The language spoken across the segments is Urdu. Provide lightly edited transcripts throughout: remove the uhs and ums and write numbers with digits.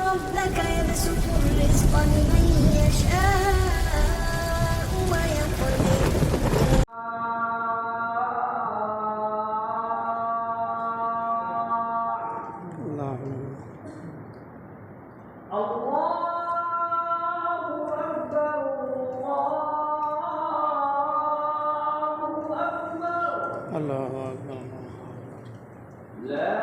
ربك يبسط الرزق لمن يشاء ويقدر اللہ اکبر لا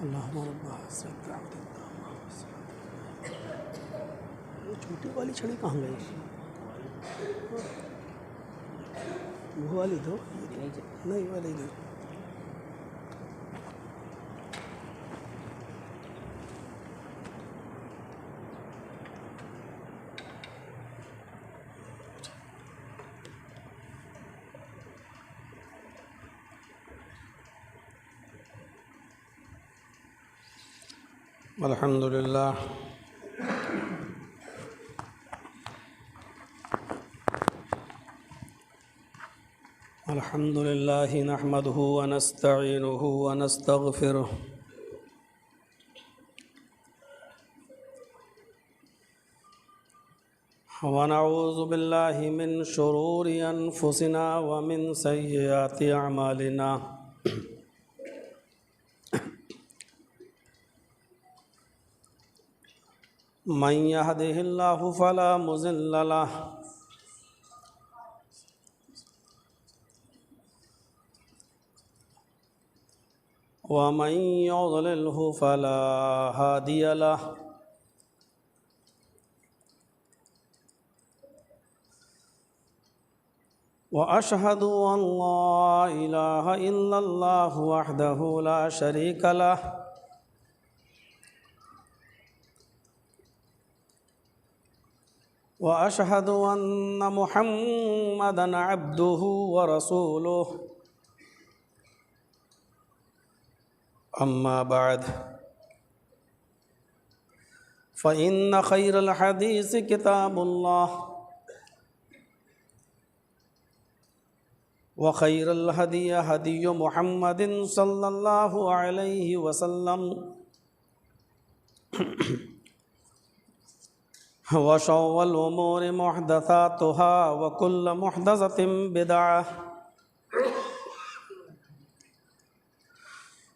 الہ الا اللہ یہ چھوٹی والی چھڑی کہاں گئی؟ وہ والی دو نہیں والی نہیں الحمد للہ الحمد للہ نحمده ونستعینه ونستغفره ونعوذ باللہ من شرور انفسنا ومن سیئات اعمالنا من يهده الله فلا مضل له ومن يضلله فلا هادي له وأشهد أن لا إله إلا الله وحده لا شريك له وأشهد أن محمدًا عبده ورسوله أما بعد فإن خير الحديث كتاب الله وخير الهدي هدي محمد صلى الله عليه وسلم وشر الأمور محدثاتها وكل محدثة بدعة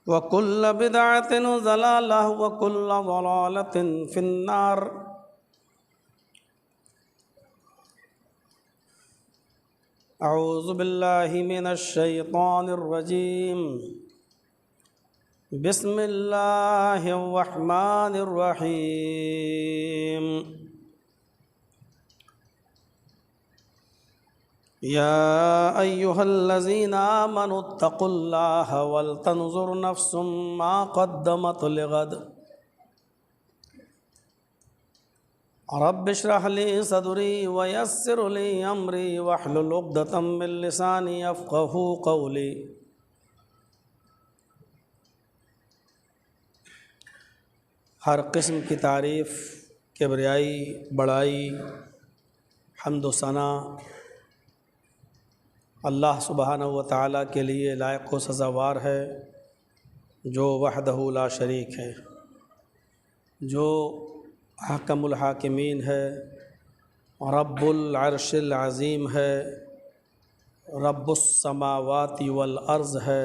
وكل بدعة ضلالة وكل ضلالة في النار أعوذ بالله من الشيطان الرجيم بسم الله الرحمن الرحيم يا أيها الذين آمنوا اتقوا الله ولتنظر نفس ما قدمت لغد رب اشرح لي صدري ويسر لي أمري واحلل عقدة من لساني يفقهوا قولي ہر قسم کی تعریف، کبریائی، بڑائی، حمد و ثنا اللہ سبحانہ و تعالیٰ کے لیے لائق و سزاوار ہے، جو وحدہ لا شریک ہے، جو حکم الحاکمین ہے، رب العرش العظیم ہے، رب السماوات والارض ہے،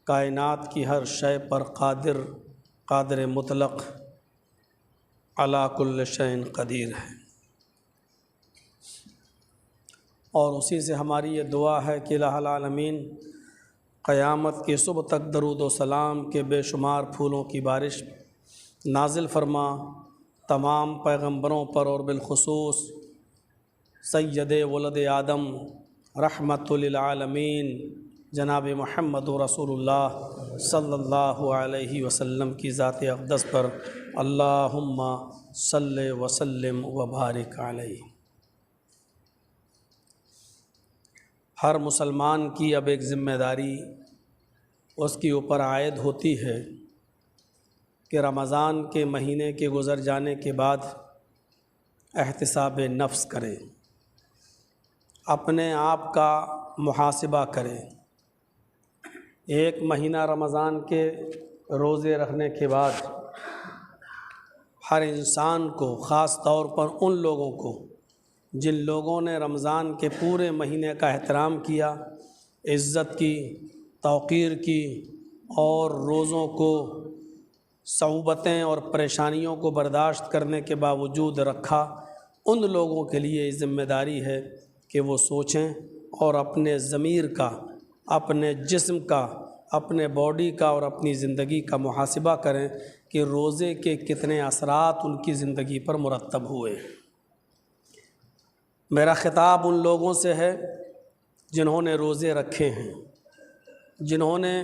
کائنات کی ہر شے پر قادر مطلق، علی کل شیء قدیر ہے۔ اور اسی سے ہماری یہ دعا ہے کہ الہ العالمین قیامت کی صبح تک درود و سلام کے بے شمار پھولوں کی بارش نازل فرما، تمام پیغمبروں پر اور بالخصوص سید ولد آدم رحمت للعالمین جناب محمد رسول اللہ صلی اللہ علیہ وسلم کی ذات اقدس پر اللہم صلی وسلم وبارک علیہ۔ ہر مسلمان کی اب ایک ذمہ داری اس کے اوپر عائد ہوتی ہے کہ رمضان کے مہینے کے گزر جانے کے بعد احتساب نفس کرے، اپنے آپ کا محاسبہ کرے۔ ایک مہینہ رمضان کے روزے رکھنے کے بعد ہر انسان کو، خاص طور پر ان لوگوں کو جن لوگوں نے رمضان کے پورے مہینے کا احترام کیا، عزت کی، توقیر کی اور روزوں کو صعوبتیں اور پریشانیوں کو برداشت کرنے کے باوجود رکھا، ان لوگوں کے لیے یہ ذمہ داری ہے کہ وہ سوچیں اور اپنے ضمیر کا، اپنے جسم کا، اپنے باڈی کا اور اپنی زندگی کا محاسبہ کریں کہ روزے کے کتنے اثرات ان کی زندگی پر مرتب ہوئے۔ میرا خطاب ان لوگوں سے ہے جنہوں نے روزے رکھے ہیں، جنہوں نے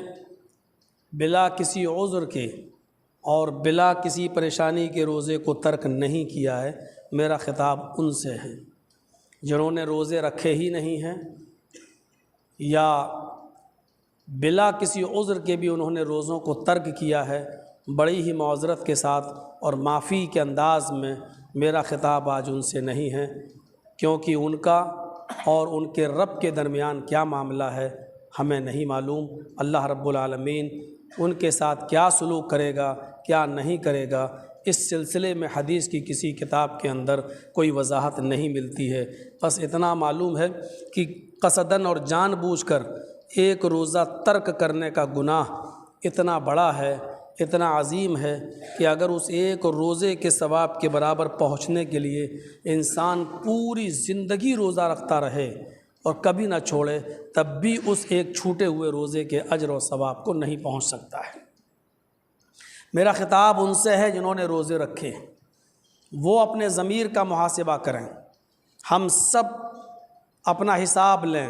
بلا کسی عذر کے اور بلا کسی پریشانی کے روزے کو ترک نہیں کیا ہے۔ میرا خطاب ان سے ہے جنہوں نے روزے رکھے ہی نہیں ہیں یا بلا کسی عذر کے بھی انہوں نے روزوں کو ترک کیا ہے، بڑی ہی معذرت کے ساتھ اور معافی کے انداز میں میرا خطاب آج ان سے نہیں ہے، کیونکہ ان کا اور ان کے رب کے درمیان کیا معاملہ ہے ہمیں نہیں معلوم۔ اللہ رب العالمین ان کے ساتھ کیا سلوک کرے گا، کیا نہیں کرے گا، اس سلسلے میں حدیث کی کسی کتاب کے اندر کوئی وضاحت نہیں ملتی ہے۔ بس اتنا معلوم ہے کہ قصداً اور جان بوجھ کر ایک روزہ ترک کرنے کا گناہ اتنا بڑا ہے، اتنا عظیم ہے کہ اگر اس ایک روزے کے ثواب کے برابر پہنچنے کے لیے انسان پوری زندگی روزہ رکھتا رہے اور کبھی نہ چھوڑے، تب بھی اس ایک چھوٹے ہوئے روزے کے اجر و ثواب کو نہیں پہنچ سکتا ہے۔ میرا خطاب ان سے ہے جنہوں نے روزے رکھے، وہ اپنے ضمیر کا محاسبہ کریں۔ ہم سب اپنا حساب لیں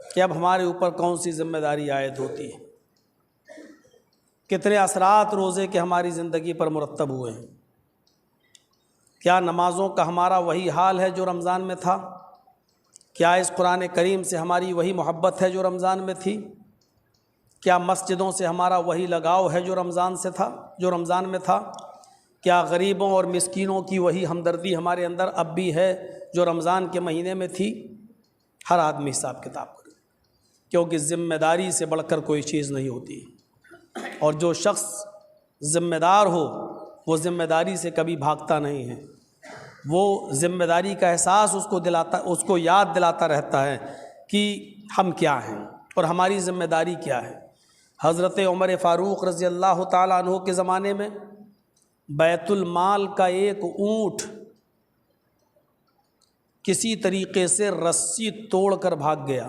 کہ اب ہمارے اوپر کون سی ذمہ داری عائد ہوتی ہے، کتنے اثرات روزے کے ہماری زندگی پر مرتب ہوئے ہیں۔ کیا نمازوں کا ہمارا وہی حال ہے جو رمضان میں تھا؟ کیا اس قرآن کریم سے ہماری وہی محبت ہے جو رمضان میں تھی؟ کیا مسجدوں سے ہمارا وہی لگاؤ ہے جو رمضان میں تھا؟ کیا غریبوں اور مسکینوں کی وہی ہمدردی ہمارے اندر اب بھی ہے جو رمضان کے مہینے میں تھی؟ ہر آدمی حساب کتاب کرے، کیونکہ ذمہ داری سے بڑھ کر کوئی چیز نہیں ہوتی، اور جو شخص ذمہ دار ہو وہ ذمہ داری سے کبھی بھاگتا نہیں ہے، وہ ذمہ داری کا احساس اس کو یاد دلاتا رہتا ہے کہ ہم کیا ہیں اور ہماری ذمہ داری کیا ہے۔ حضرت عمر فاروق رضی اللہ تعالیٰ عنہ کے زمانے میں بیت المال کا ایک اونٹ کسی طریقے سے رسی توڑ کر بھاگ گیا،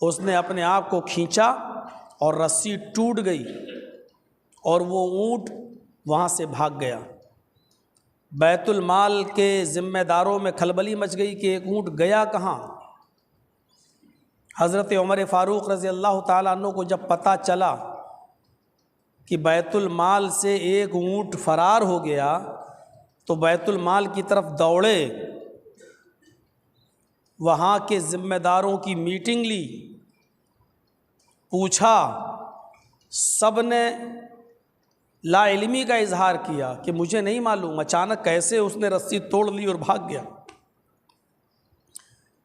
اس نے اپنے آپ کو کھینچا اور رسی ٹوٹ گئی اور وہ اونٹ وہاں سے بھاگ گیا۔ بیت المال کے ذمہ داروں میں کھلبلی مچ گئی کہ ایک اونٹ گیا کہاں۔ حضرت عمر فاروق رضی اللہ تعالیٰ عنہ کو جب پتہ چلا کہ بیت المال سے ایک اونٹ فرار ہو گیا تو بیت المال کی طرف دوڑے، وہاں کے ذمہ داروں کی میٹنگ لی، پوچھا، سب نے لا علمی کا اظہار کیا کہ مجھے نہیں معلوم، اچانک کیسے اس نے رسی توڑ لی اور بھاگ گیا۔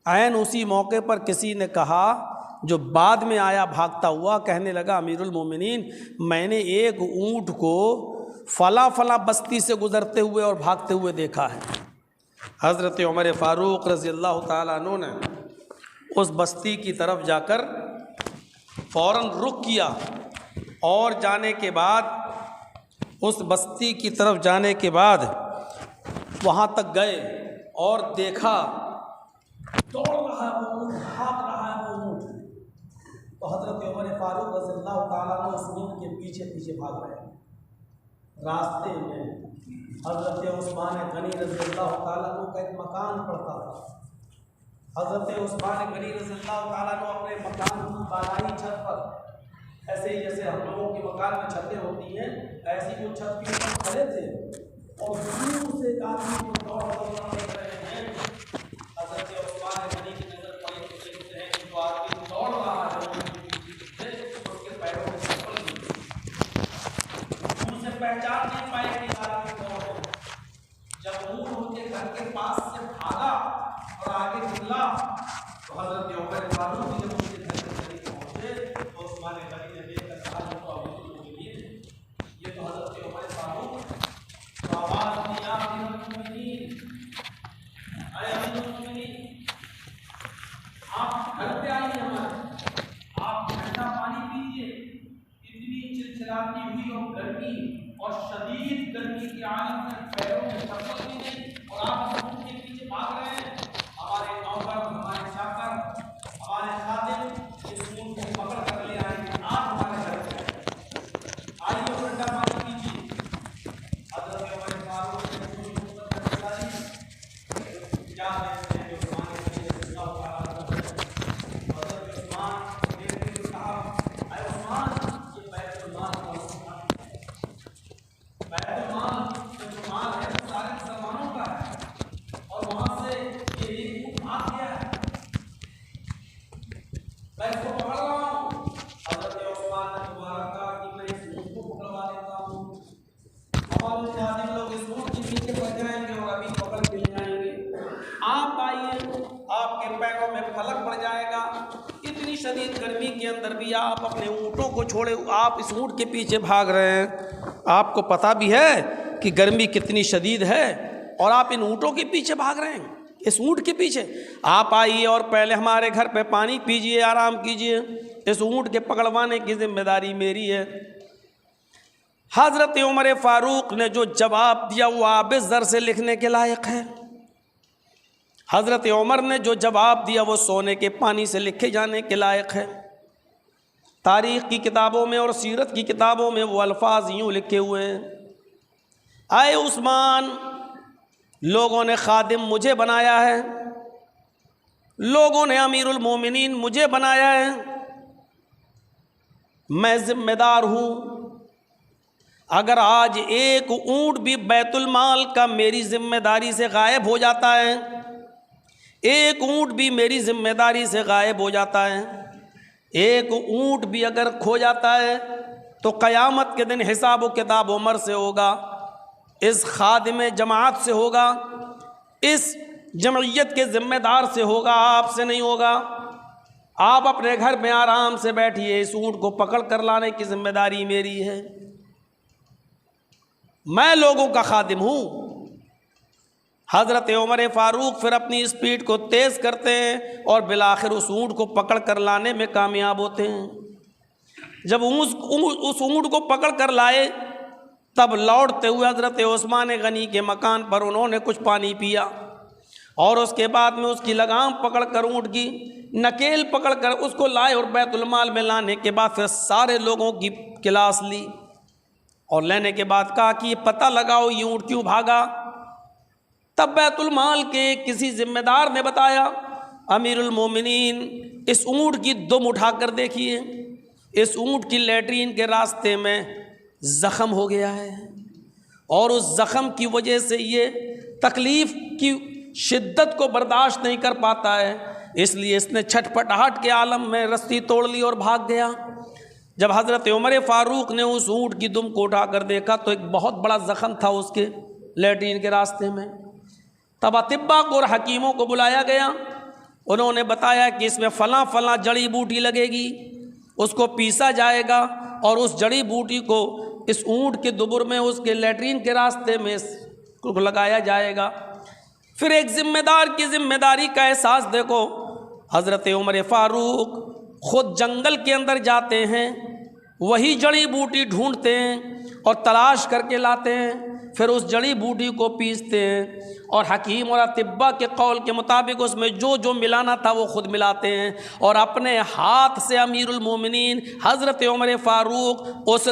عین اسی موقع پر کسی نے کہا، جو بعد میں آیا بھاگتا ہوا، کہنے لگا امیر المومنین میں نے ایک اونٹ کو فلاں بستی سے گزرتے ہوئے اور بھاگتے ہوئے دیکھا ہے۔ حضرت عمر فاروق رضی اللہ تعالیٰ عنہ نے اس بستی کی طرف جا کر فوراً رخ کیا اور جانے کے بعد اس بستی کی طرف جانے کے بعد وہاں تک گئے اور دیکھا دوڑ رہا ہے وہ اونٹ، بھاگ رہا ہے وہ اونٹ، تو حضرت عمر فاروق رضی اللہ تعالیٰ عنہ اس اونٹ کے پیچھے پیچھے بھاگ رہے ہیں۔ راستے میں حضرت عثمان غنی رضی اللہ تعالیٰ عنہ کا ایک مکان پڑتا تھا۔ حضرت عثمان غنی رضی اللہ تعالیٰ عنہ اپنے مکان کی بالائی چھت پر، ایسے ہی جیسے ہم لوگوں کے مکان میں چھتیں ہوتی ہیں، ایسی وہ چھت کے اوپر کھڑے تھے اور دور سے ایک آدمی کو دوڑ دیکھ رہے ہیں۔ حضرت عثمان غنی کی نظر پڑی ان کے گھر کے پاس سے بھاگا اور آگے نکلا تو حضرت عمر فاروق جب ان کے گھر کے قریب پہنچے تو عثمان غنی نے دیکھ کر کہا یہ تو امیر المؤمنین، یہ تو حضرت عمر فاروق، تو آواز دی یا امیر المؤمنین، اے امیر المؤمنین، آپ گھر پہ آئیے ہمارے، آپ ٹھنڈا پانی پیجیے، اتنی چلچلاتی ہوئی اور گرمی اور شدید گرمی کی حالت میں پیروں میں چپل بھی نہیں اور آپ اونٹ کے پیچھے بھاگ رہے ہیں، ہمارے نوکر، ہمارے چاکر، ہمارے خادم اس اونٹ کو پکڑ کر لے آئیں گے، آپ ہمارے گھر پہ آئیے ٹھنڈا پانی پیجیے۔ حضرت عمر فاروق نے پوری حکومت میں بتا دی کیا دیکھتے ہیں جو عثمان غنی رضی اللہ تعالیٰ عنہ ہے۔ حضرت عثمان دیکھتے ہوئے کہا اے عثمان، یہ بیت المال کا حکم ہے، بیت المال جو مال ہے وہ سارے مسلمانوں کا ہے اور وہاں سے یہ ایک اونٹ بھاگ گیا ہے، میں اس کو پکڑ رہا ہوں۔ حضرت عثمان نے دوبارہ کہا کہ میں اس اونٹ کو پکڑوا لیتا ہوں، ہمارے خادم لوگ اس اونٹ کے پیچھے پڑ جائیں گے اور ابھی پکڑ کے لے جائیں گے، آپ آئیے، آپ کے پیروں میں پھلک پڑ جائے گا، اتنی شدید گرمی کے اندر بھی آپ اپنے اونٹوں کو چھوڑے آپ اس اونٹ کے پیچھے بھاگ رہے ہیں، آپ کو پتہ بھی ہے کہ گرمی کتنی شدید ہے اور آپ ان اونٹوں کے پیچھے بھاگ رہے ہیں، اس اونٹ کے پیچھے، آپ آئیے اور پہلے ہمارے گھر پہ پانی پیجئے، آرام کیجئے، اس اونٹ کے پکڑوانے کی ذمہ داری میری ہے۔ حضرت عمر فاروق نے جو جواب دیا وہ آب زر سے لکھنے کے لائق ہے، حضرت عمر نے جو جواب دیا وہ سونے کے پانی سے لکھے جانے کے لائق ہے۔ تاریخ کی کتابوں میں اور سیرت کی کتابوں میں وہ الفاظ یوں لکھے ہوئے ہیں، اے عثمان، لوگوں نے خادم مجھے بنایا ہے، لوگوں نے امیر المومنین مجھے بنایا ہے، میں ذمہ دار ہوں، اگر آج ایک اونٹ بھی بیت المال کا میری ذمہ داری سے غائب ہو جاتا ہے، ایک اونٹ بھی میری ذمہ داری سے غائب ہو جاتا ہے، ایک اونٹ بھی اگر کھو جاتا ہے تو قیامت کے دن حساب و کتاب عمر سے ہوگا، اس خادم جماعت سے ہوگا، اس جمعیت کے ذمہ دار سے ہوگا، آپ سے نہیں ہوگا۔ آپ اپنے گھر میں آرام سے بیٹھیے، اس اونٹ کو پکڑ کر لانے کی ذمہ داری میری ہے، میں لوگوں کا خادم ہوں۔ حضرت عمر فاروق پھر اپنی اسپیڈ کو تیز کرتے ہیں اور بالآخر اس اونٹ کو پکڑ کر لانے میں کامیاب ہوتے ہیں۔ جب اس اونٹ کو پکڑ کر لائے تب لوٹتے ہوئے حضرت عثمان غنی کے مکان پر انہوں نے کچھ پانی پیا اور اس کے بعد میں اس کی لگام پکڑ کر اونٹ کی نکیل پکڑ کر اس کو لائے اور بیت المال میں لانے کے بعد پھر سارے لوگوں کی کلاس لی اور لینے کے بعد کہا کہ یہ پتہ لگاؤ یہ اونٹ کیوں بھاگا۔ تب بیت المال کے کسی ذمہ دار نے بتایا، امیر المومنین اس اونٹ کی دم اٹھا کر دیکھیے، اس اونٹ کی لیٹرین کے راستے میں زخم ہو گیا ہے اور اس زخم کی وجہ سے یہ تکلیف کی شدت کو برداشت نہیں کر پاتا ہے، اس لیے اس نے چھٹ پٹاہٹ کے عالم میں رسی توڑ لی اور بھاگ گیا۔ جب حضرت عمر فاروق نے اس اونٹ کی دم کو اٹھا کر دیکھا تو ایک بہت بڑا زخم تھا اس کے لیٹرین کے راستے میں۔ تب اطباء کو اور حکیموں کو بلایا گیا، انہوں نے بتایا کہ اس میں فلاں فلاں جڑی بوٹی لگے گی، اس کو پیسا جائے گا اور اس جڑی بوٹی کو اس اونٹ کے دبر میں اس کے لیٹرین کے راستے میں لگایا جائے گا۔ پھر ایک ذمہ دار کی ذمہ داری کا احساس دیکھو، حضرت عمر فاروق خود جنگل کے اندر جاتے ہیں، وہی جڑی بوٹی ڈھونڈتے ہیں اور تلاش کر کے لاتے ہیں، پھر اس جڑی بوٹی کو پیستے ہیں اور حکیم اور اطباء کے قول کے مطابق اس میں جو جو ملانا تھا وہ خود ملاتے ہیں اور اپنے ہاتھ سے امیر المومنین حضرت عمر فاروق اس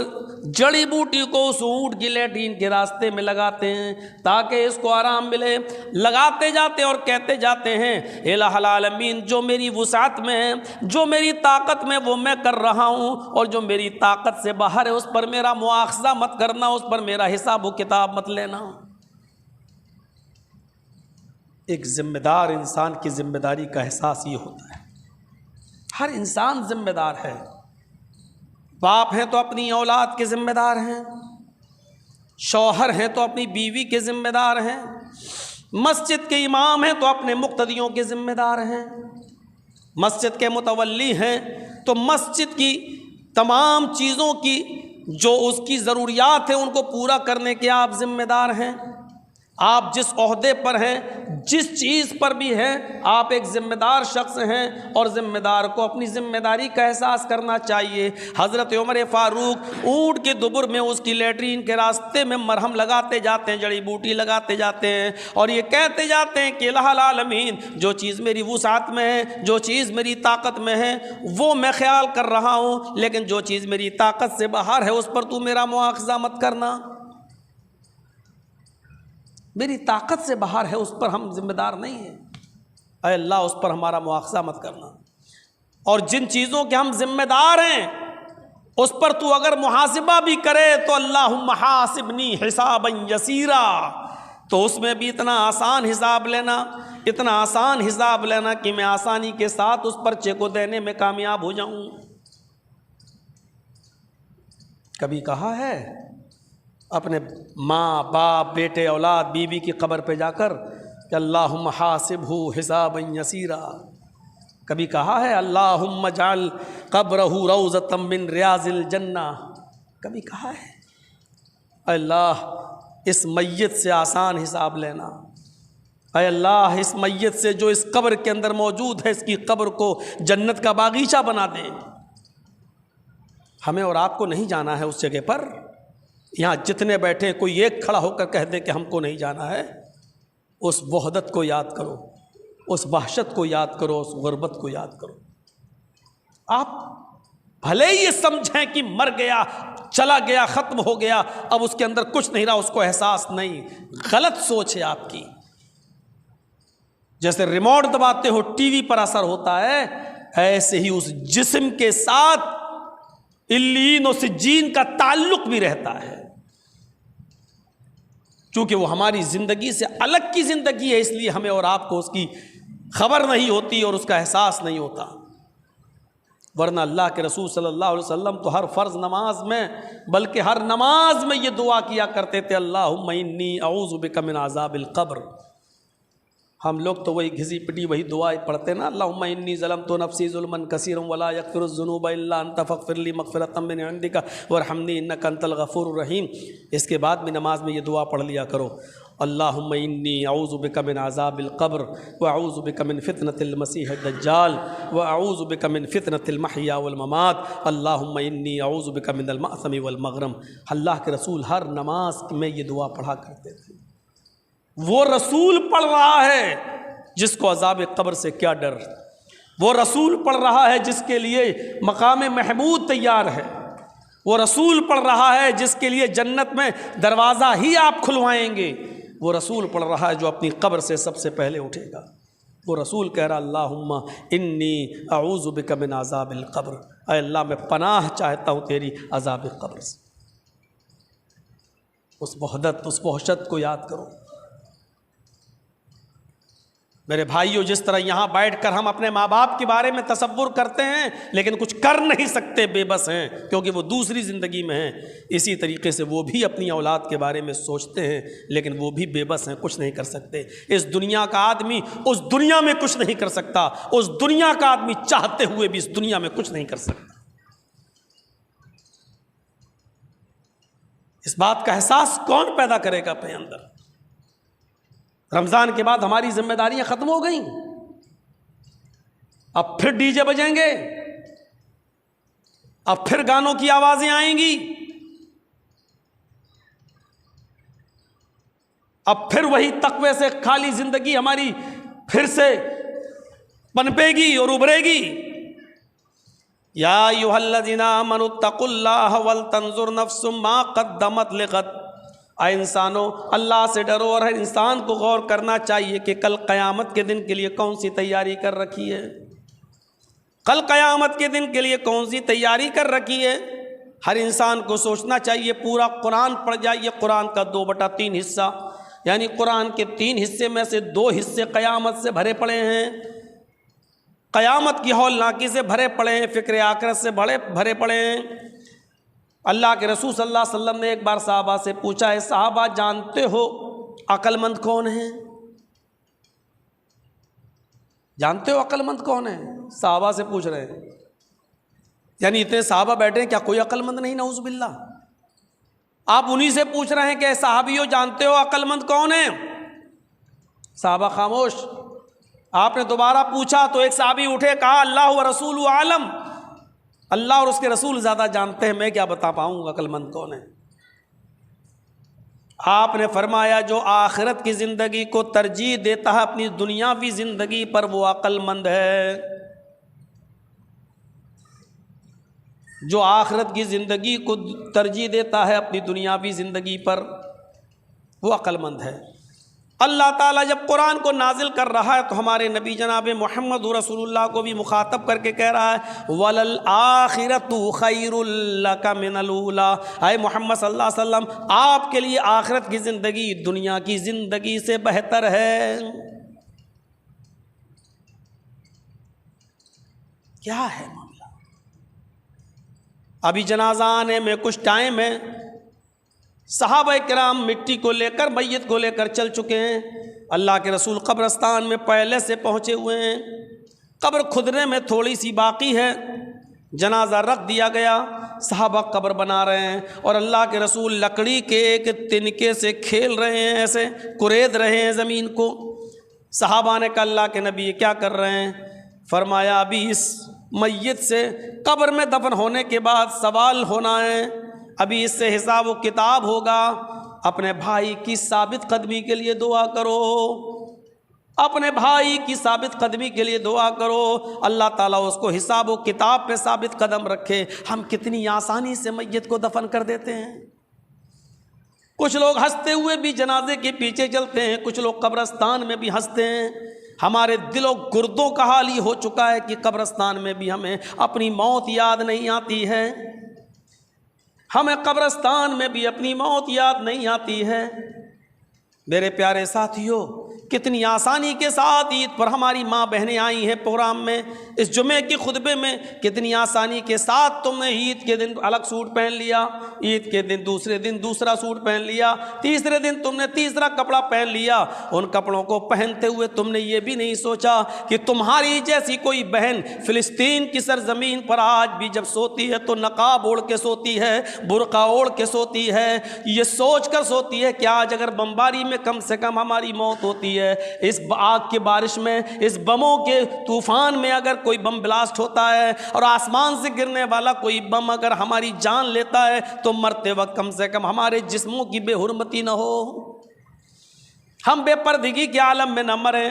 جڑی بوٹی کو اس اونٹ کی لیٹرین کے راستے میں لگاتے ہیں تاکہ اس کو آرام ملے۔ لگاتے جاتے اور کہتے جاتے ہیں الہ العالمین جو میری وسعت میں ہے، جو میری طاقت میں وہ میں کر رہا ہوں، اور جو میری طاقت سے باہر ہے اس پر میرا مواخذہ مت کرنا، اس پر میرا حساب و کتاب مت لینا۔ ایک ذمہ دار انسان کی ذمہ داری کا احساس یہ ہوتا ہے، ہر انسان ذمہ دار ہے، باپ ہیں تو اپنی اولاد کے ذمہ دار ہیں، شوہر ہیں تو اپنی بیوی کے ذمہ دار ہیں، مسجد کے امام ہیں تو اپنے مقتدیوں کے ذمہ دار ہیں، مسجد کے متولی ہیں تو مسجد کی تمام چیزوں کی جو اس کی ضروریات ہیں ان کو پورا کرنے کے آپ ذمہ دار ہیں۔ آپ جس عہدے پر ہیں، جس چیز پر بھی ہیں، آپ ایک ذمہ دار شخص ہیں اور ذمہ دار کو اپنی ذمہ داری کا احساس کرنا چاہیے۔ حضرت عمر فاروق اونٹ کے دبر میں اس کی لیٹرین کے راستے میں مرہم لگاتے جاتے ہیں، جڑی بوٹی لگاتے جاتے ہیں اور یہ کہتے جاتے ہیں کہ الہ العالمین جو چیز میری وسعت میں ہے، جو چیز میری طاقت میں ہے وہ میں خیال کر رہا ہوں، لیکن جو چیز میری طاقت سے باہر ہے اس پر تو میرا مواخذہ مت کرنا، میری طاقت سے باہر ہے اس پر ہم ذمہ دار نہیں ہیں، اے اللہ اس پر ہمارا مواخذہ مت کرنا، اور جن چیزوں کے ہم ذمہ دار ہیں اس پر تو اگر محاسبہ بھی کرے تو اللہم حاسبنی حسابا یسیرا، تو اس میں بھی اتنا آسان حساب لینا کہ میں آسانی کے ساتھ اس پرچے کو دینے میں کامیاب ہو جاؤں۔ کبھی کہا ہے اپنے ماں باپ بیٹے اولاد بیوی کی قبر پہ جا کر کہ اللہم حاسبہ حسابا یسیرا؟ کبھی کہا ہے اللہم اجعل قبرہ روضۃ من ریاض الجنہ؟ کبھی کہا ہے اے اللہ اس میت سے آسان حساب لینا، اے اللہ اس میت سے جو اس قبر کے اندر موجود ہے اس کی قبر کو جنت کا باغیچہ بنا دے؟ ہمیں اور آپ کو نہیں جانا ہے اس جگہ پر، یہاں جتنے بیٹھے کوئی ایک کھڑا ہو کر کہہ دے کہ ہم کو نہیں جانا ہے، اس وحدت کو یاد کرو، اس وحشت کو یاد کرو، اس غربت کو یاد کرو۔ آپ بھلے ہی یہ سمجھیں کہ مر گیا، چلا گیا، ختم ہو گیا، اب اس کے اندر کچھ نہیں رہا، اس کو احساس نہیں، غلط سوچ ہے آپ کی۔ جیسے ریموٹ دباتے ہو ٹی وی پر اثر ہوتا ہے، ایسے ہی اس جسم کے ساتھ علیین و سجین کا تعلق بھی رہتا ہے، چونکہ وہ ہماری زندگی سے الگ کی زندگی ہے، اس لیے ہمیں اور آپ کو اس کی خبر نہیں ہوتی اور اس کا احساس نہیں ہوتا، ورنہ اللہ کے رسول صلی اللہ علیہ وسلم تو ہر فرض نماز میں بلکہ ہر نماز میں یہ دعا کیا کرتے تھے اللہم انی اعوذ بک من عذاب القبر۔ ہم لوگ تو وہی گھسی پٹی وہی دعا پڑھتے نا، اللہم انی ظلمت نفسی ظلما کثیرا ولا یغفر الذنوب الا انت فاغفر لی مغفرۃ من عندک وارحمنی انک انت الغفور الرحیم۔ اس کے بعد بھی نماز میں یہ دعا پڑھ لیا کرو، اللہم انی اعوذ بک من عذاب القبر واعوذ بک من فتنۃ المسیح الدجال واعوذ بک من فتنۃ المحیا والممات، اللہم انی اعوذ بک من المأثم والمغرم۔ اللہ کے رسول ہر نماز میں یہ دعا پڑھا کرتے تھے۔ وہ رسول پڑھ رہا ہے جس کو عذاب قبر سے کیا ڈر، وہ رسول پڑھ رہا ہے جس کے لیے مقام محمود تیار ہے، وہ رسول پڑھ رہا ہے جس کے لیے جنت میں دروازہ ہی آپ کھلوائیں گے، وہ رسول پڑھ رہا ہے جو اپنی قبر سے سب سے پہلے اٹھے گا، وہ رسول کہہ رہا اللہم انی اعوذ بک من عذاب القبر، اے اللہ میں پناہ چاہتا ہوں تیری عذاب قبر سے۔ اس وحدت اس وحشت کو یاد کرو میرے بھائیو، جس طرح یہاں بیٹھ کر ہم اپنے ماں باپ کے بارے میں تصور کرتے ہیں لیکن کچھ کر نہیں سکتے، بے بس ہیں کیونکہ وہ دوسری زندگی میں ہیں، اسی طریقے سے وہ بھی اپنی اولاد کے بارے میں سوچتے ہیں لیکن وہ بھی بے بس ہیں، کچھ نہیں کر سکتے۔ اس دنیا کا آدمی اس دنیا میں کچھ نہیں کر سکتا، اس دنیا کا آدمی چاہتے ہوئے بھی اس دنیا میں کچھ نہیں کر سکتا۔ اس بات کا احساس کون پیدا کرے گا اپنے اندر؟ رمضان کے بعد ہماری ذمہ داریاں ختم ہو گئیں، اب پھر ڈی جے بجیں گے، اب پھر گانوں کی آوازیں آئیں گی، اب پھر وہی تقوی سے خالی زندگی ہماری پھر سے پنپے گی اور ابھرے گی۔ یا ایھا الذین آمنوا اتقوا اللہ ولتنظر نفس ما قدمت لغد، اے انسانوں اللہ سے ڈرو اور ہر انسان کو غور کرنا چاہیے کہ کل قیامت کے دن کے لیے کون سی تیاری کر رکھی ہے، کل قیامت کے دن کے لیے کون سی تیاری کر رکھی ہے۔ ہر انسان کو سوچنا چاہیے، پورا قرآن پڑھ جائیے، قرآن کا 2/3 حصہ یعنی قرآن کے 3 حصے میں سے 2 حصے قیامت سے بھرے پڑے ہیں، قیامت کی ہولناکی سے بھرے پڑے ہیں، فکر آخرت سے بھرے پڑے ہیں۔ اللہ کے رسول صلی اللہ علیہ وسلم نے ایک بار صحابہ سے پوچھا ہے صحابہ جانتے ہو عقل مند کون ہیں؟ جانتے ہو عقل مند کون ہے؟ صحابہ سے پوچھ رہے ہیں، یعنی اتنے صحابہ بیٹھے ہیں، کیا کوئی عقل مند نہیں؟ نعوذ باللہ۔ آپ انہی سے پوچھ رہے ہیں کہ صحابیوں جانتے ہو عقل مند کون ہے؟ صحابہ خاموش۔ آپ نے دوبارہ پوچھا تو ایک صحابی اٹھے، کہا اللہ و رسول عالم، اللہ اور اس کے رسول زیادہ جانتے ہیں، میں کیا بتا پاؤں عقل مند کون ہے؟ آپ نے فرمایا جو آخرت کی زندگی کو ترجیح دیتا ہے اپنی دنیاوی زندگی پر، وہ عقل مند ہے۔ جو آخرت کی زندگی کو ترجیح دیتا ہے اپنی دنیاوی زندگی پر، وہ عقل مند ہے۔ اللہ تعالیٰ جب قرآن کو نازل کر رہا ہے تو ہمارے نبی جناب محمد رسول اللہ کو بھی مخاطب کر کے کہہ رہا ہے وَلَلْآخِرَةُ خَيْرٌ لَكَ مِنَ الْأُولَىٰ، اے محمد صلی اللہ علیہ وسلم آپ کے لیے آخرت کی زندگی دنیا کی زندگی سے بہتر ہے۔ کیا ہے معاملہ؟ ابھی جنازہ آنے میں کچھ ٹائم ہے، صحابہ کرام مٹی کو لے کر میت کو لے کر چل چکے ہیں، اللہ کے رسول قبرستان میں پہلے سے پہنچے ہوئے ہیں، قبر کھدنے میں تھوڑی سی باقی ہے، جنازہ رکھ دیا گیا، صحابہ قبر بنا رہے ہیں اور اللہ کے رسول لکڑی کے ایک تنکے سے کھیل رہے ہیں، ایسے کرید رہے ہیں زمین کو۔ صحابہ نے کہا اللہ کے نبی یہ کیا کر رہے ہیں؟ فرمایا ابھی اس میت سے قبر میں دفن ہونے کے بعد سوال ہونا ہے، ابھی اس سے حساب و کتاب ہوگا، اپنے بھائی کی ثابت قدمی کے لیے دعا کرو، اپنے بھائی کی ثابت قدمی کے لیے دعا کرو، اللہ تعالیٰ اس کو حساب و کتاب پہ ثابت قدم رکھے۔ ہم کتنی آسانی سے میت کو دفن کر دیتے ہیں۔ کچھ لوگ ہنستے ہوئے بھی جنازے کے پیچھے چلتے ہیں، کچھ لوگ قبرستان میں بھی ہنستے ہیں۔ ہمارے دل و گردوں کا حال یہ ہو چکا ہے کہ قبرستان میں بھی ہمیں اپنی موت یاد نہیں آتی ہے، ہمیں قبرستان میں بھی اپنی موت یاد نہیں آتی ہے۔ میرے پیارے ساتھیوں، کتنی آسانی کے ساتھ عید پر ہماری ماں بہنیں آئی ہیں پروگرام میں، اس جمعے کے خطبے میں کتنی آسانی کے ساتھ تم نے عید کے دن الگ سوٹ پہن لیا، عید کے دن دوسرے دن دوسرا سوٹ پہن لیا، تیسرے دن تم نے تیسرا کپڑا پہن لیا۔ ان کپڑوں کو پہنتے ہوئے تم نے یہ بھی نہیں سوچا کہ تمہاری جیسی کوئی بہن فلسطین کی سرزمین پر آج بھی جب سوتی ہے تو نقاب اوڑھ کے سوتی ہے، برقع اوڑھ کے سوتی ہے، یہ سوچ کر سوتی ہے کہ آج اگر بمباری میں کم سے کم ہماری موت ہوتی ہے، اس آگ کی بارش میں، اس بموں کے طوفان میں اگر کوئی بم بلاسٹ ہوتا ہے اور آسمان سے گرنے والا کوئی بم اگر ہماری جان لیتا ہے تو مرتے وقت کم سے کم ہمارے جسموں کی بے حرمتی نہ ہو، ہم بے پردگی کے عالم میں نہ مریں۔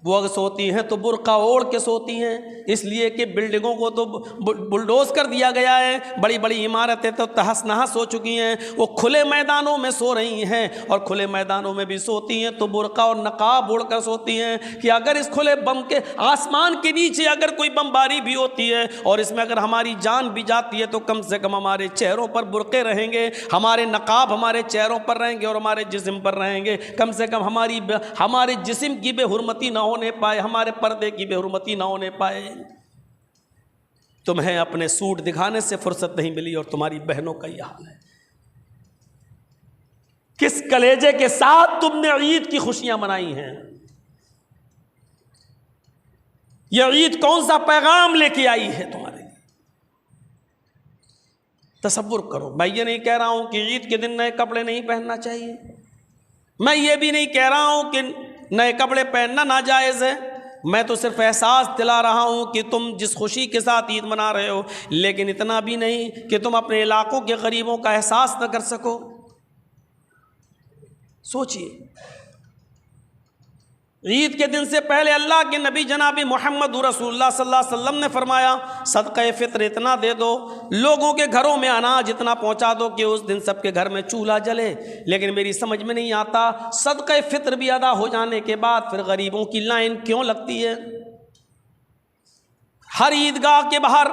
وہ اگر سوتی ہیں تو برقع اوڑھ کے سوتی ہیں، اس لیے کہ بلڈنگوں کو تو بلڈوز کر دیا گیا ہے، بڑی بڑی عمارتیں تو تہس نہس ہو چکی ہیں، وہ کھلے میدانوں میں سو رہی ہیں، اور کھلے میدانوں میں بھی سوتی ہیں تو برقع اور نقاب اوڑھ کر سوتی ہیں کہ اگر اس کھلے بم کے آسمان کے نیچے اگر کوئی بمباری بھی ہوتی ہے اور اس میں اگر ہماری جان بھی جاتی ہے تو کم سے کم ہمارے چہروں پر برقعے رہیں گے، ہمارے نقاب ہمارے چہروں پر رہیں گے اور ہمارے جسم پر رہیں گے، کم سے کم ہمارے جسم کی بے حرمتی نہ ہونے پائے، ہمارے پردے کی بے حرمتی نہ ہونے پائے۔ تمہیں اپنے سوٹ دکھانے سے فرصت نہیں ملی اور تمہاری بہنوں کا یہ حال ہے۔ کس کلیجے کے ساتھ تم نے عید کی خوشیاں منائی ہیں؟ یہ عید کون سا پیغام لے کے آئی ہے تمہارے لیے؟ تصور کرو۔ میں یہ نہیں کہہ رہا ہوں کہ عید کے دن نئے کپڑے نہیں پہننا چاہیے، میں یہ بھی نہیں کہہ رہا ہوں کہ نئے کپڑے پہننا ناجائز ہے، میں تو صرف احساس دلا رہا ہوں کہ تم جس خوشی کے ساتھ عید منا رہے ہو، لیکن اتنا بھی نہیں کہ تم اپنے علاقوں کے غریبوں کا احساس نہ کر سکو۔ سوچئے، عید کے دن سے پہلے اللہ کے نبی جناب محمد رسول اللہ صلی اللہ علیہ وسلم نے فرمایا صدقہ فطر اتنا دے دو، لوگوں کے گھروں میں اناج اتنا پہنچا دو کہ اس دن سب کے گھر میں چولہا جلے۔ لیکن میری سمجھ میں نہیں آتا صدقہ فطر بھی ادا ہو جانے کے بعد پھر غریبوں کی لائن کیوں لگتی ہے؟ ہر عیدگاہ کے باہر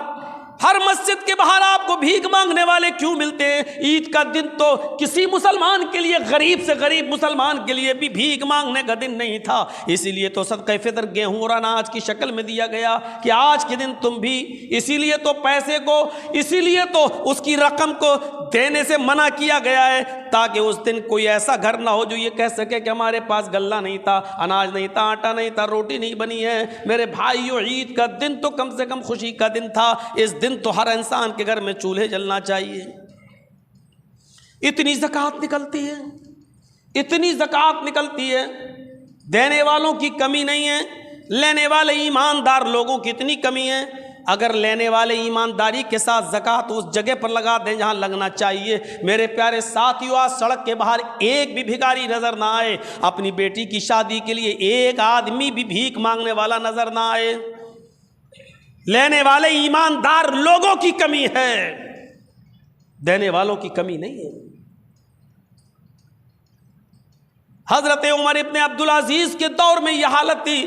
ہر مسجد کے باہر آپ کو بھیک مانگنے والے کیوں ملتے ہیں؟ عید کا دن تو کسی مسلمان کے لیے، غریب سے غریب مسلمان کے لیے بھی بھیک مانگنے کا دن نہیں تھا، اسی لیے تو صدقہ فطر گیہوں اور اناج کی شکل میں دیا گیا کہ آج کے دن تم بھی، اسی لیے تو پیسے کو، اسی لیے تو اس کی رقم کو دینے سے منع کیا گیا ہے، تاکہ اس دن کوئی ایسا گھر نہ ہو جو یہ کہہ سکے کہ ہمارے پاس غلہ نہیں تھا، اناج نہیں تھا، آٹا نہیں تھا، روٹی نہیں بنی ہے۔ میرے بھائیو، عید کا دن تو کم سے کم خوشی کا دن تھا، اس دن تو ہر انسان کے گھر میں چولہے جلنا چاہیے۔ اتنی زکوٰۃ نکلتی ہے، اتنی زکوٰۃ نکلتی ہے، دینے والوں کی کمی نہیں ہے، لینے والے ایماندار لوگوں کی اتنی کمی ہے۔ اگر لینے والے ایمانداری کے ساتھ زکوٰۃ اس جگہ پر لگا دیں جہاں لگنا چاہیے، میرے پیارے ساتھیو، آج سڑک کے باہر ایک بھی بھکاری نظر نہ آئے، اپنی بیٹی کی شادی کے لیے ایک آدمی بھی بھیک مانگنے والا نظر نہ آئے۔ لینے والے ایماندار لوگوں کی کمی ہے، دینے والوں کی کمی نہیں ہے۔ حضرت عمر ابن عبدالعزیز کے دور میں یہ حالت تھی،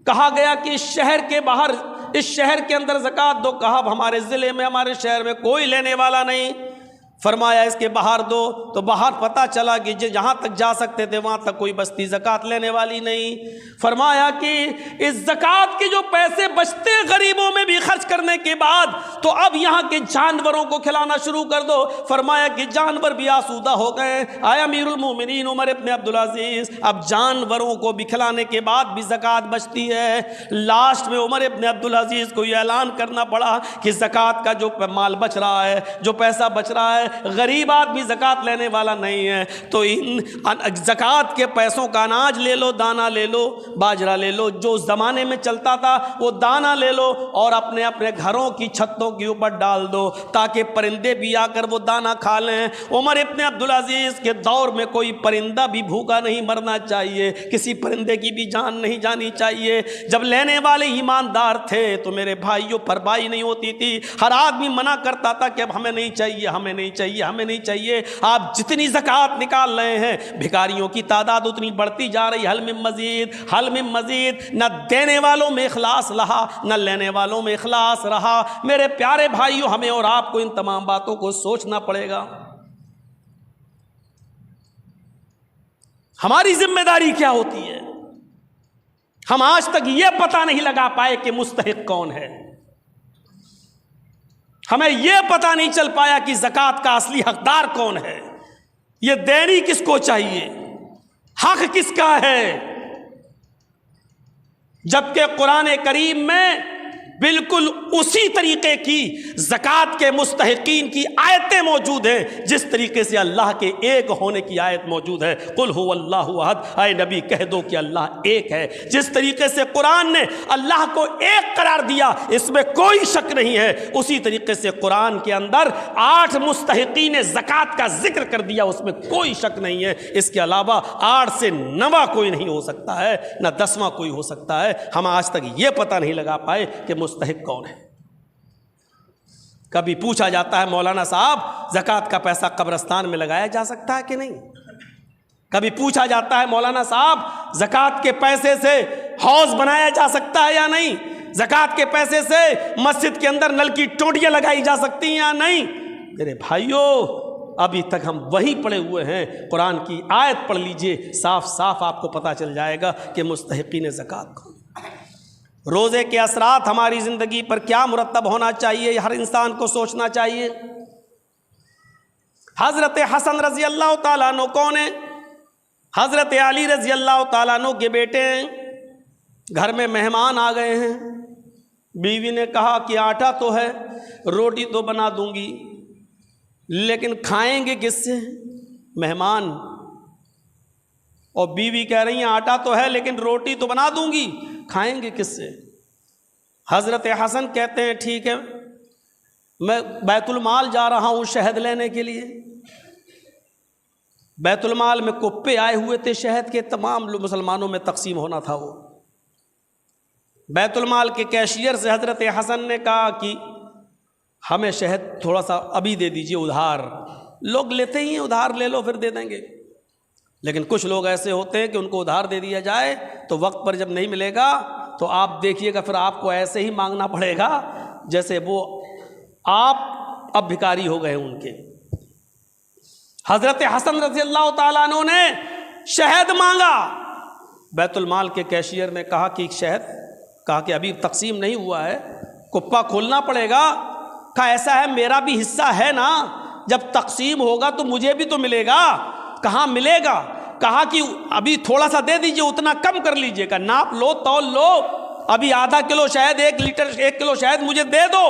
کہا گیا کہ اس شہر کے باہر، اس شہر کے اندر زکوٰۃ دو، کہا ہمارے ضلع میں، ہمارے شہر میں کوئی لینے والا نہیں، فرمایا اس کے باہر دو، تو باہر پتہ چلا کہ جہاں تک جا سکتے تھے وہاں تک کوئی بستی زکوٰۃ لینے والی نہیں۔ فرمایا کہ اس زکوٰۃ کے جو پیسے بچتے غریبوں میں بھی خرچ کرنے کے بعد تو اب یہاں کے جانوروں کو کھلانا شروع کر دو۔ فرمایا کہ جانور بھی آسودہ ہو گئے۔ آیا امیر المومنین عمر ابن عبدالعزیز، اب جانوروں کو بھی کھلانے کے بعد بھی زکوٰۃ بچتی ہے۔ لاسٹ میں عمر ابن عبدالعزیز کو یہ اعلان کرنا پڑا کہ زکوٰۃ کا جو مال بچ رہا ہے، جو پیسہ بچ رہا ہے، غریب آدمی زکوٰۃ لینے والا نہیں ہے، تو ان زکوٰۃ کے پیسوں کا اناج لے لو، دانہ لے لو، باجرہ لے لو، جو زمانے میں چلتا تھا وہ دانہ لے لو اور اپنے اپنے گھروں کی چھتوں کے اوپر ڈال دو تاکہ پرندے بھی آ کر وہ دانہ کھا لیں۔ عمر ابن عبدالعزیز کے دور میں کوئی پرندہ بھی بھوکا نہیں مرنا چاہیے، کسی پرندے کی بھی جان نہیں جانی چاہیے۔ جب لینے والے ایماندار تھے تو میرے بھائیوں پرواہی نہیں ہوتی تھی، ہر آدمی منع کرتا تھا کہ اب ہمیں نہیں چاہیے، ہمیں نہیں چاہیے، ہمیں نہیں چاہیے۔ آپ جتنی زکوٰۃ نکال رہے ہیں، بھکاریوں کی تعداد اتنی بڑھتی جا رہی، حل من مزید، حل من مزید۔ نہ دینے والوں میں اخلاص رہا، نہ لینے والوں میں اخلاص رہا۔ میرے پیارے بھائیوں، ہمیں اور آپ کو ان تمام باتوں کو سوچنا پڑے گا۔ ہماری ذمہ داری کیا ہوتی ہے؟ ہم آج تک یہ پتہ نہیں لگا پائے کہ مستحق کون ہے، ہمیں یہ پتہ نہیں چل پایا کہ زکوٰۃ کا اصلی حقدار کون ہے، یہ دینی کس کو چاہیے، حق کس کا ہے۔ جبکہ قرآن کریم میں بالکل اسی طریقے کی زکوٰۃ کے مستحقین کی آیتیں موجود ہیں جس طریقے سے اللہ کے ایک ہونے کی آیت موجود ہے، قل هو اللہ احد، اے نبی کہہ دو کہ اللہ ایک ہے۔ جس طریقے سے قرآن نے اللہ کو ایک قرار دیا، اس میں کوئی شک نہیں ہے، اسی طریقے سے قرآن کے اندر 8 مستحقین زکوٰۃ کا ذکر کر دیا، اس میں کوئی شک نہیں ہے۔ اس کے علاوہ 8 سے 9 کوئی نہیں ہو سکتا ہے، نہ 10واں کوئی ہو سکتا ہے۔ ہم آج تک یہ پتہ نہیں لگا پائے کہ مستحق کون ہے۔ کبھی پوچھا جاتا ہے مولانا صاحب زکوٰۃ کا پیسہ قبرستان میں لگایا جا سکتا ہے کہ نہیں؟ کبھی پوچھا جاتا ہے مولانا صاحب زکوٰۃ کے پیسے سے حوض بنایا جا سکتا ہے یا نہیں؟ زکوٰۃ کے پیسے سے مسجد کے اندر نل کی ٹوٹیاں لگائی جا سکتی ہیں یا نہیں؟ میرے بھائیوں، ابھی تک ہم وہی پڑے ہوئے ہیں۔ قرآن کی آیت پڑھ لیجئے، صاف صاف آپ کو پتہ چل جائے گا کہ مستحقین زکوٰۃ کون۔ روزے کے اثرات ہماری زندگی پر کیا مرتب ہونا چاہیے، ہر انسان کو سوچنا چاہیے۔ حضرت حسن رضی اللہ تعالیٰ عنہ کون ہیں؟ حضرت علی رضی اللہ تعالیٰ عنہ کے بیٹے ہیں۔ گھر میں مہمان آ گئے ہیں، بیوی نے کہا کہ آٹا تو ہے، روٹی تو بنا دوں گی، لیکن کھائیں گے کس سے مہمان؟ اور بیوی کہہ رہی ہیں آٹا تو ہے لیکن روٹی تو بنا دوں گی، کھائیں گے کس سے؟ حضرت حسن کہتے ہیں ٹھیک ہے، میں بیت المال جا رہا ہوں شہد لینے کے لیے۔ بیت المال میں کپے آئے ہوئے تھے شہد کے، تمام مسلمانوں میں تقسیم ہونا تھا۔ وہ بیت المال کے کیشیئر سے حضرت حسن نے کہا کہ ہمیں شہد تھوڑا سا ابھی دے دیجئے ادھار۔ لوگ لیتے ہی ہیں، ادھار لے لو پھر دے دیں گے، لیکن کچھ لوگ ایسے ہوتے ہیں کہ ان کو ادھار دے دیا جائے تو وقت پر جب نہیں ملے گا تو آپ دیکھیے گا پھر آپ کو ایسے ہی مانگنا پڑے گا جیسے وہ آپ اب بھکاری ہو گئے ان کے۔ حضرت حسن رضی اللہ تعالیٰ عنہ نے شہد مانگا، بیت المال کے کیشیئر نے کہا کہ شہد، کہا کہ ابھی تقسیم نہیں ہوا ہے، کپا کھولنا پڑے گا۔ کہا ایسا ہے میرا بھی حصہ ہے نا، جب تقسیم ہوگا تو مجھے بھی تو ملے گا۔ کہاں ملے گا؟ کہا کہ ابھی تھوڑا سا دے دیجئے، اتنا کم کر لیجئے گا، ناپ لو، تول لو، ابھی آدھا کلو شہد، 1 کلو شہد مجھے دے دو،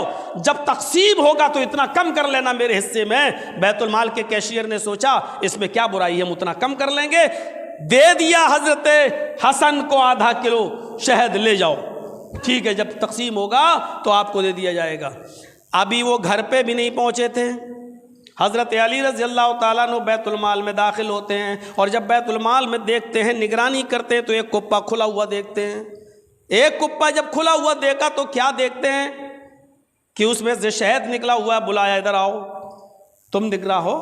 جب تقسیم ہوگا تو اتنا کم کر لینا میرے حصے میں۔ بیت المال کے کیشیئر نے سوچا اس میں کیا برائی ہے، ہم اتنا کم کر لیں گے، دے دیا حضرت حسن کو آدھا کلو شہد، لے جاؤ، ٹھیک ہے، جب تقسیم ہوگا تو آپ کو دے دیا جائے گا۔ ابھی وہ گھر پہ بھی نہیں پہنچے تھے، حضرت علی رضی اللہ تعالیٰ عنہ بیت المال میں داخل ہوتے ہیں، اور جب بیت المال میں دیکھتے ہیں، نگرانی کرتے ہیں، تو ایک کپا کھلا ہوا دیکھتے ہیں۔ ایک کپا جب کھلا ہوا دیکھا تو کیا دیکھتے ہیں کہ اس میں سے شہد نکلا ہوا ہے۔ بلایا، ادھر آؤ، تم نگراں ہو،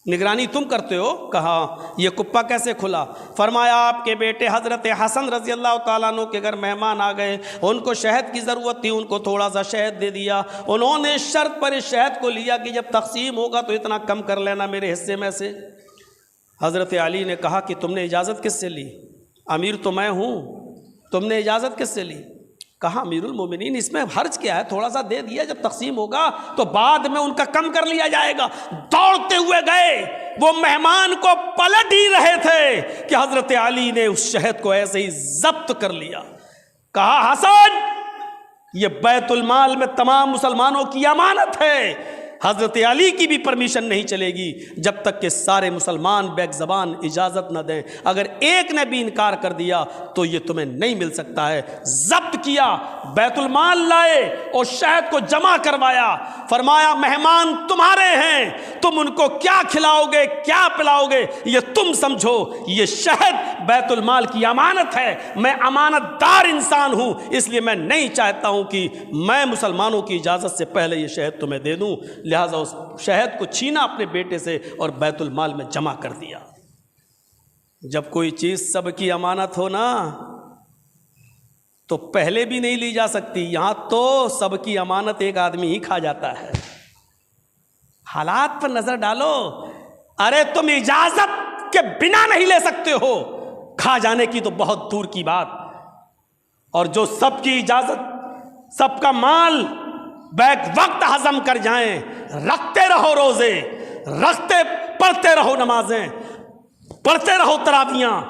نگرانی تم کرتے ہو؟ کہا یہ کپا کیسے کھلا؟ فرمایا آپ کے بیٹے حضرت حسن رضی اللہ تعالیٰ عنہ کے گھر مہمان آ گئے، ان کو شہد کی ضرورت تھی، ان کو تھوڑا سا شہد دے دیا، انہوں نے شرط پر اس شہد کو لیا کہ جب تقسیم ہوگا تو اتنا کم کر لینا میرے حصے میں سے۔ حضرت علی نے کہا کہ تم نے اجازت کس سے لی؟ امیر تو میں ہوں، تم نے اجازت کس سے لی؟ کہا امیر المومنین اس میں حرج کیا ہے، تھوڑا سا دے دیا، جب تقسیم ہوگا تو بعد میں ان کا کم کر لیا جائے گا۔ دوڑتے ہوئے گئے، وہ مہمان کو پلٹ ہی رہے تھے کہ حضرت علی نے اس شہد کو ایسے ہی ضبط کر لیا۔ کہا حسن یہ بیت المال میں تمام مسلمانوں کی امانت ہے، حضرت علی کی بھی پرمیشن نہیں چلے گی جب تک کہ سارے مسلمان بیک زبان اجازت نہ دیں، اگر ایک نے بھی انکار کر دیا تو یہ تمہیں نہیں مل سکتا ہے۔ ضبط کیا، بیت المال لائے اور شہد کو جمع کروایا، فرمایا مہمان تمہارے ہیں، تم ان کو کیا کھلاؤ گے، کیا پلاؤ گے، یہ تم سمجھو، یہ شہد بیت المال کی امانت ہے، میں امانت دار انسان ہوں، اس لیے میں نہیں چاہتا ہوں کہ میں مسلمانوں کی اجازت سے پہلے یہ شہد تمہیں دے دوں، لہٰذا اس شہد کو چھینا اپنے بیٹے سے اور بیت المال میں جمع کر دیا۔ جب کوئی چیز سب کی امانت ہو نا تو پہلے بھی نہیں لی جا سکتی، یہاں تو سب کی امانت ایک آدمی ہی کھا جاتا ہے۔ حالات پر نظر ڈالو، ارے تم اجازت کے بنا نہیں لے سکتے ہو، کھا جانے کی تو بہت دور کی بات، اور جو سب کی اجازت، سب کا مال بیک وقت ہضم کر جائیں، رکھتے رہو روزے، پڑھتے رہو نمازیں، پڑھتے رہو تراویحاں،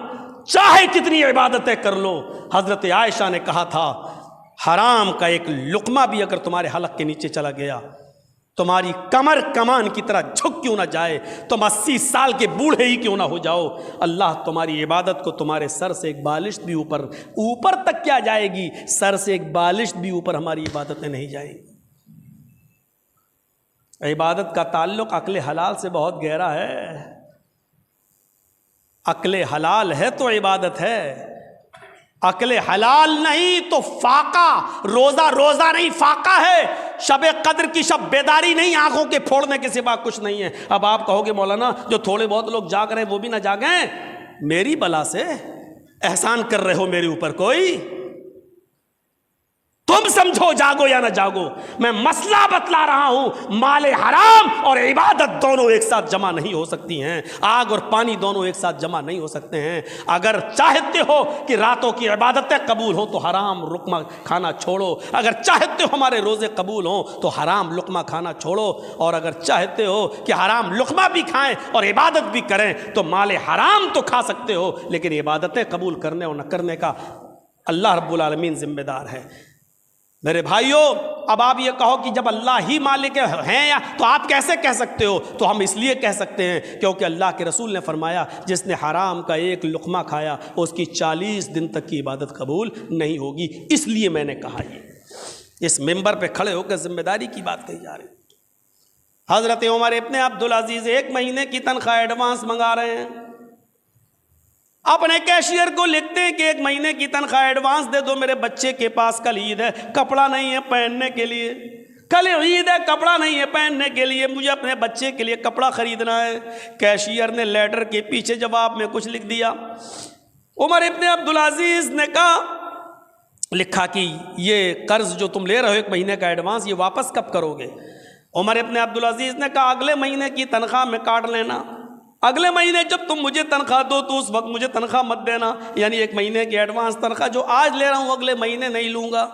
چاہے کتنی عبادتیں کر لو۔ حضرت عائشہ نے کہا تھا حرام کا ایک لقمہ بھی اگر تمہارے حلق کے نیچے چلا گیا، تمہاری کمر کمان کی طرح جھک کیوں نہ جائے، تم 80 سال کے بوڑھے ہی کیوں نہ ہو جاؤ، اللہ تمہاری عبادت کو تمہارے سر سے ایک بالشت بھی اوپر تک کیا جائے گی، سر سے ایک بالشت بھی اوپر ہماری عبادتیں نہیں جائیں گی۔ عبادت کا تعلق عقل حلال سے بہت گہرا ہے، عقل حلال ہے تو عبادت ہے، عقل حلال نہیں تو فاقہ، روزہ نہیں فاقہ ہے، شب قدر کی شب بیداری نہیں، آنکھوں کے پھوڑنے کے سوا کچھ نہیں ہے۔ اب آپ کہو گے مولانا جو تھوڑے بہت لوگ جاگ رہے ہیں وہ بھی نہ جاگیں، میری بلا سے احسان کر رہے ہو میرے اوپر کوئی، تم سمجھو جاگو یا نہ جاگو، میں مسئلہ بتلا رہا ہوں، مال حرام اور عبادت دونوں ایک ساتھ جمع نہیں ہو سکتی ہیں، آگ اور پانی دونوں ایک ساتھ جمع نہیں ہو سکتے ہیں۔ اگر چاہتے ہو کہ راتوں کی عبادتیں قبول ہوں تو حرام لقمہ کھانا چھوڑو، اگر چاہتے ہو ہمارے روزے قبول ہوں تو حرام لقمہ کھانا چھوڑو، اور اگر چاہتے ہو کہ حرام لقمہ بھی کھائیں اور عبادت بھی کریں تو مال حرام تو کھا سکتے ہو، لیکن عبادتیں قبول کرنے اور نہ کرنے کا اللہ رب العالمین ذمہ دار ہے۔ میرے بھائیوں، اب آپ یہ کہو کہ جب اللہ ہی مالک ہیں یا تو آپ کیسے کہہ سکتے ہو؟ تو ہم اس لیے کہہ سکتے ہیں کیونکہ اللہ کے رسول نے فرمایا جس نے حرام کا ایک لقمہ کھایا اس کی 40 دن تک کی عبادت قبول نہیں ہوگی، اس لیے میں نے کہا یہ اس ممبر پہ کھڑے ہو کر ذمہ داری کی بات کہی جا رہی ہے۔ حضرت عمر ابن عبدالعزیز 1 مہینے کی تنخواہ ایڈوانس منگا رہے ہیں، اپنے کیشیئر کو لکھتے ہیں کہ 1 مہینے کی تنخواہ ایڈوانس دے دو، میرے بچے کے پاس کل عید ہے، کپڑا نہیں ہے پہننے کے لیے، کل عید ہے کپڑا نہیں ہے پہننے کے لیے، مجھے اپنے بچے کے لیے کپڑا خریدنا ہے۔ کیشیئر نے لیٹر کے پیچھے جواب میں کچھ لکھ دیا۔ عمر ابن عبدالعزیز نے کہا لکھا کہ یہ قرض جو تم لے رہے ہو 1 مہینے کا ایڈوانس، یہ واپس کب کرو گے؟ عمر ابن عبدالعزیز نے کہا اگلے مہینے کی تنخواہ میں کاٹ لینا، اگلے مہینے جب تم مجھے تنخواہ دو تو اس وقت مجھے تنخواہ مت دینا، یعنی 1 مہینے کی ایڈوانس تنخواہ جو آج لے رہا ہوں اگلے مہینے نہیں لوں گا۔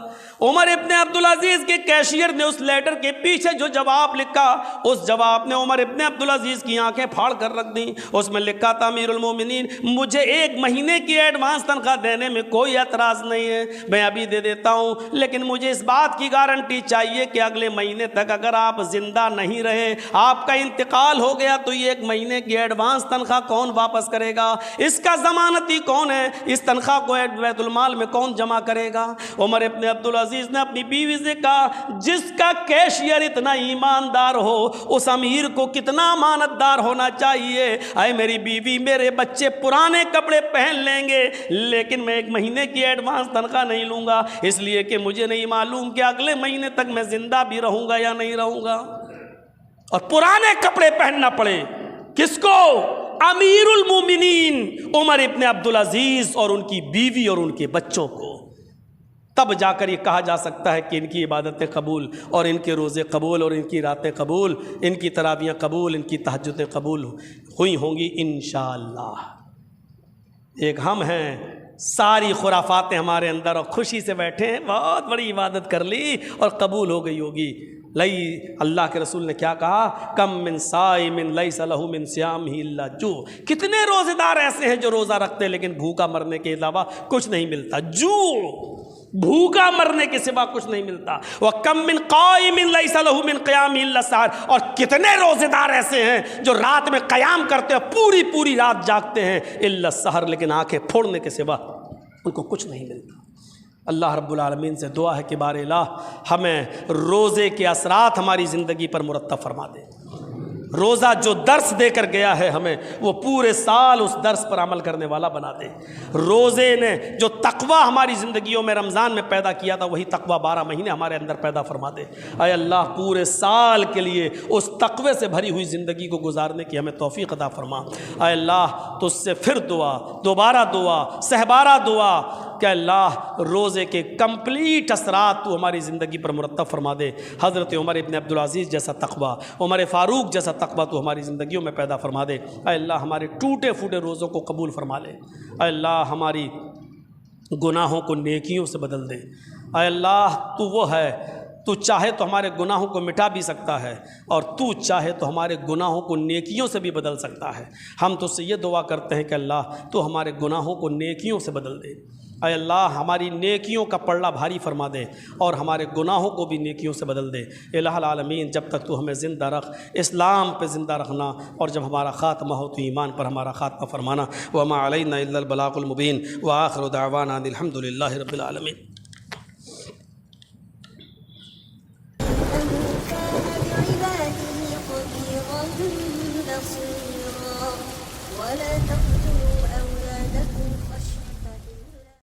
عمر ابن عبدالعزیز کے کیشیئر نے اس لیٹر کے پیچھے جو جواب لکھا، اس جواب نے عمر ابن عبدالعزیز کی آنکھیں پھاڑ کر رکھ دیں۔ اس میں لکھا تھا امیر المومنین مجھے 1 مہینے کی ایڈوانس تنخواہ دینے میں کوئی اعتراض نہیں ہے، میں ابھی دے دیتا ہوں، لیکن مجھے اس بات کی گارنٹی چاہیے کہ اگلے مہینے تک اگر آپ زندہ نہیں رہے، آپ کا انتقال ہو گیا تو یہ 1 مہینے کی ایڈوانس تنخواہ کون واپس کرے گا؟ اس کا ضمانتی کون ہے؟ اس تنخواہ کو بیت المال میں کون جمع کرے گا؟ عمر ابن عبدالعزیز نے اپنی بیوی سے کہا جس کا کیشیئر اتنا ایماندار ہو اس امیر کو کتنا امانت دار ہونا چاہیے۔ اے میری بیوی، میرے بچے پرانے کپڑے پہن لیں گے لیکن میں 1 مہینے کی ایڈوانس تنخواہ نہیں لوں گا، اس لیے کہ مجھے نہیں معلوم کہ اگلے مہینے تک میں زندہ بھی رہوں گا یا نہیں رہوں گا۔ اور پرانے کپڑے پہننا پڑے کس کو؟ امیر المومنین عمر ابن عبدالعزیز اور ان کی بیوی اور ان کے بچوں کو۔ تب جا کر یہ کہا جا سکتا ہے کہ ان کی عبادتیں قبول اور ان کے روزے قبول اور ان کی راتیں قبول، ان کی تراویحیں قبول، ان کی تہجدیں قبول ہوئی ہوں گی انشاءاللہ۔ ایک ہم ہیں ساری خرافاتیں ہمارے اندر اور خوشی سے بیٹھے ہیں، بہت بڑی عبادت کر لی اور قبول ہو گئی ہوگی۔ اللہ کے رسول نے کیا کہا؟ کم من صائم لیس لہ من صیامہ الا جو، کتنے روزے دار ایسے ہیں جو روزہ رکھتے لیکن بھوکا مرنے کے علاوہ کچھ نہیں ملتا، جو بھوکا مرنے کے سوا کچھ نہیں ملتا۔ وَكَم مِّن قَائِمٍ لَيْسَ لَهُ مِن قِيَامِهِ إِلَّا السَّحَرُ، اور کتنے روزے دار ایسے ہیں جو رات میں قیام کرتے ہیں، پوری پوری رات جاگتے ہیں، إِلَّا السَّحَرُ، لیکن آنکھیں پھوڑنے کے سوا ان کو کچھ نہیں ملتا۔ اللہ رب العالمین سے دعا ہے کہ بار الہ ہمیں روزے کے اثرات ہماری زندگی پر مرتب فرما دے۔ روزہ جو درس دے کر گیا ہے ہمیں، وہ پورے سال اس درس پر عمل کرنے والا بنا دے۔ روزے نے جو تقوی ہماری زندگیوں میں رمضان میں پیدا کیا تھا، وہی تقوی 12 مہینے ہمارے اندر پیدا فرما دے۔ اے اللہ پورے سال کے لیے اس تقوی سے بھری ہوئی زندگی کو گزارنے کی ہمیں توفیق عطا فرما۔ اے اللہ تجھ سے پھر دعا، دوبارہ دعا، سہبارہ دعا کہ اللہ روزے کے کمپلیٹ اثرات تو ہماری زندگی پر مرتب فرما دے۔ حضرت عمر ابن عبدالعزیز جیسا تقوی، عمر فاروق جیسا تقوی تو ہماری زندگیوں میں پیدا فرما دے۔ اے اللہ ہمارے ٹوٹے پھوٹے روزوں کو قبول فرما لے۔ اے اللہ ہماری گناہوں کو نیکیوں سے بدل دے۔ اے اللہ تو وہ ہے، تو چاہے تو ہمارے گناہوں کو مٹا بھی سکتا ہے اور تو چاہے تو ہمارے گناہوں کو نیکیوں سے بھی بدل سکتا ہے۔ ہم تو سے یہ دعا کرتے ہیں کہ اللہ تو ہمارے گناہوں کو نیکیوں سے بدل دے۔ اے اللہ ہماری نیکیوں کا پلڑا بھاری فرما دے اور ہمارے گناہوں کو بھی نیکیوں سے بدل دے۔ الہ العالمین جب تک تو ہمیں زندہ رکھ، اسلام پہ زندہ رکھنا، اور جب ہمارا خاتمہ ہو تو ایمان پر ہمارا خاتمہ فرمانا۔ وما علینا الا البلاغ المبین وآخر دعوانا ان الحمد للہ رب العالمین۔ بعباده خبيرا بصيرا ولا تقل